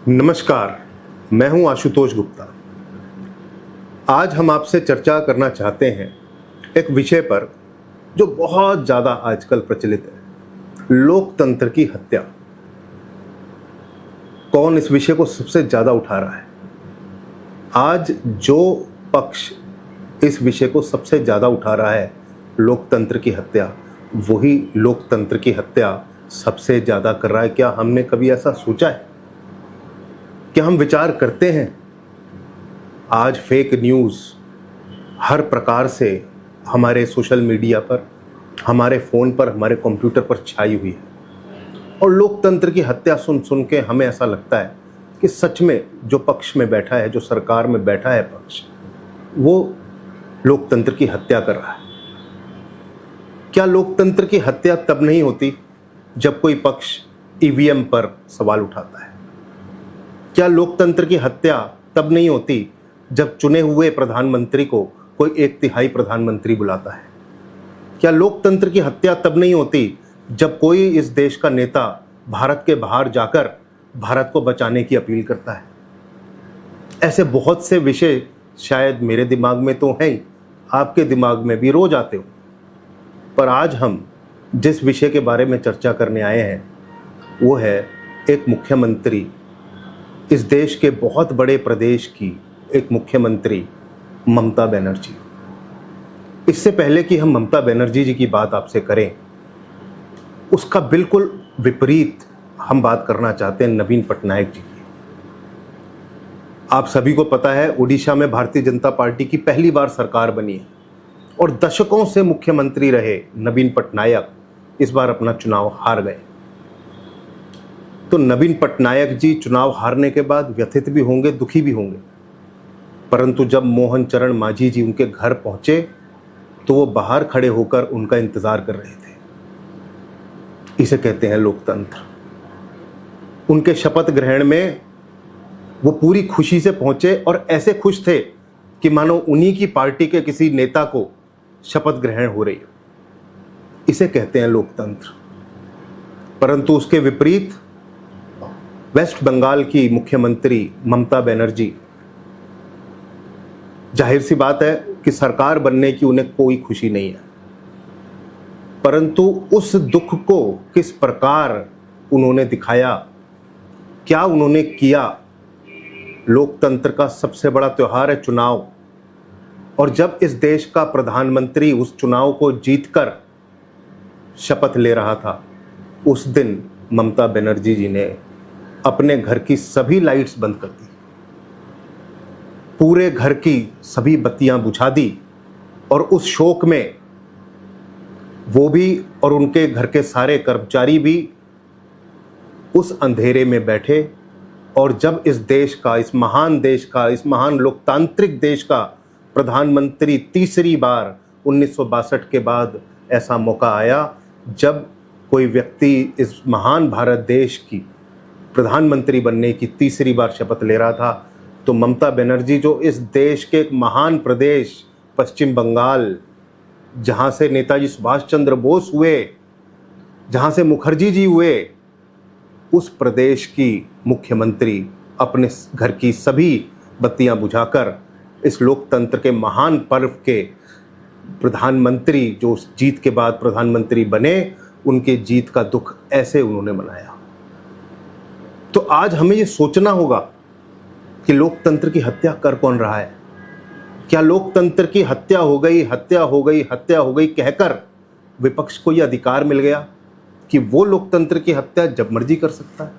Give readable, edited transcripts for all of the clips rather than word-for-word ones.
नमस्कार, मैं हूं आशुतोष गुप्ता। आज हम आपसे चर्चा करना चाहते हैं एक विषय पर जो बहुत ज़्यादा आजकल प्रचलित है, लोकतंत्र की हत्या। कौन इस विषय को सबसे ज़्यादा उठा रहा है? आज जो पक्ष इस विषय को सबसे ज़्यादा उठा रहा है, लोकतंत्र की हत्या, वही लोकतंत्र की हत्या सबसे ज़्यादा कर रहा है। क्या हमने कभी ऐसा सोचा है? क्या हम विचार करते हैं? आज फेक न्यूज़ हर प्रकार से हमारे सोशल मीडिया पर, हमारे फ़ोन पर, हमारे कंप्यूटर पर छाई हुई है और लोकतंत्र की हत्या सुन सुन के हमें ऐसा लगता है कि सच में जो पक्ष में बैठा है, जो सरकार में बैठा है पक्ष, वो लोकतंत्र की हत्या कर रहा है। क्या लोकतंत्र की हत्या तब नहीं होती जब कोई पक्ष ईवीएम पर सवाल उठाता है? क्या लोकतंत्र की हत्या तब नहीं होती जब चुने हुए प्रधानमंत्री को कोई 1/3 प्रधानमंत्री बुलाता है? क्या लोकतंत्र की हत्या तब नहीं होती जब कोई इस देश का नेता भारत के बाहर जाकर भारत को बचाने की अपील करता है? ऐसे बहुत से विषय शायद मेरे दिमाग में तो हैं ही, आपके दिमाग में भी रोज आते हो। पर आज हम जिस विषय के बारे में चर्चा करने आए हैं वो है एक मुख्यमंत्री, इस देश के बहुत बड़े प्रदेश की एक मुख्यमंत्री ममता बनर्जी। इससे पहले कि हम ममता बनर्जी जी की बात आपसे करें, उसका बिल्कुल विपरीत हम बात करना चाहते हैं नवीन पटनायक जी की। आप सभी को पता है, उड़ीसा में भारतीय जनता पार्टी की पहली बार सरकार बनी है और दशकों से मुख्यमंत्री रहे नवीन पटनायक इस बार अपना चुनाव हार गए। तो नवीन पटनायक जी चुनाव हारने के बाद व्यथित भी होंगे, दुखी भी होंगे, परंतु जब मोहन चरण मांझी जी उनके घर पहुंचे तो वो बाहर खड़े होकर उनका इंतजार कर रहे थे। इसे कहते हैं लोकतंत्र। उनके शपथ ग्रहण में वो पूरी खुशी से पहुंचे और ऐसे खुश थे कि मानो उन्हीं की पार्टी के किसी नेता को शपथ ग्रहण हो रही हो। इसे कहते हैं लोकतंत्र। परंतु उसके विपरीत वेस्ट बंगाल की मुख्यमंत्री ममता बनर्जी, जाहिर सी बात है कि सरकार बनने की उन्हें कोई खुशी नहीं है, परंतु उस दुख को किस प्रकार उन्होंने दिखाया, क्या उन्होंने किया। लोकतंत्र का सबसे बड़ा त्योहार है चुनाव, और जब इस देश का प्रधानमंत्री उस चुनाव को जीतकर शपथ ले रहा था, उस दिन ममता बनर्जी जी ने अपने घर की सभी लाइट्स बंद कर दी, पूरे घर की सभी बत्तियां बुझा दी और उस शोक में वो भी और उनके घर के सारे कर्मचारी भी उस अंधेरे में बैठे। और जब इस देश का, इस महान देश का, इस महान लोकतांत्रिक देश का प्रधानमंत्री तीसरी बार 1962 के बाद ऐसा मौका आया जब कोई व्यक्ति इस महान भारत देश की प्रधानमंत्री बनने की तीसरी बार शपथ ले रहा था, तो ममता बनर्जी जो इस देश के एक महान प्रदेश पश्चिम बंगाल, जहाँ से नेताजी सुभाष चंद्र बोस हुए, जहाँ से मुखर्जी जी हुए, उस प्रदेश की मुख्यमंत्री अपने घर की सभी बत्तियां बुझाकर इस लोकतंत्र के महान पर्व के प्रधानमंत्री, जो उस जीत के बाद प्रधानमंत्री बने, उनके जीत का दुख ऐसे उन्होंने मनाया। तो आज हमें ये सोचना होगा कि लोकतंत्र की हत्या कर कौन रहा है। क्या लोकतंत्र की हत्या हो गई, हत्या हो गई, हत्या हो गई कहकर विपक्ष को यह अधिकार मिल गया कि वो लोकतंत्र की हत्या जब मर्जी कर सकता है?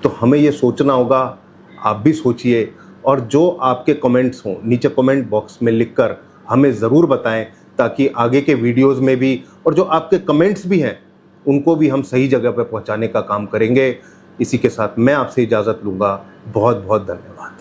तो हमें ये सोचना होगा। आप भी सोचिए, और जो आपके कमेंट्स हों नीचे कमेंट बॉक्स में लिखकर हमें ज़रूर बताएं, ताकि आगे के वीडियोस में भी, और जो आपके कमेंट्स भी हैं उनको भी हम सही जगह पर पहुंचाने का काम करेंगे। इसी के साथ मैं आपसे इजाज़त लूँगा। बहुत बहुत धन्यवाद।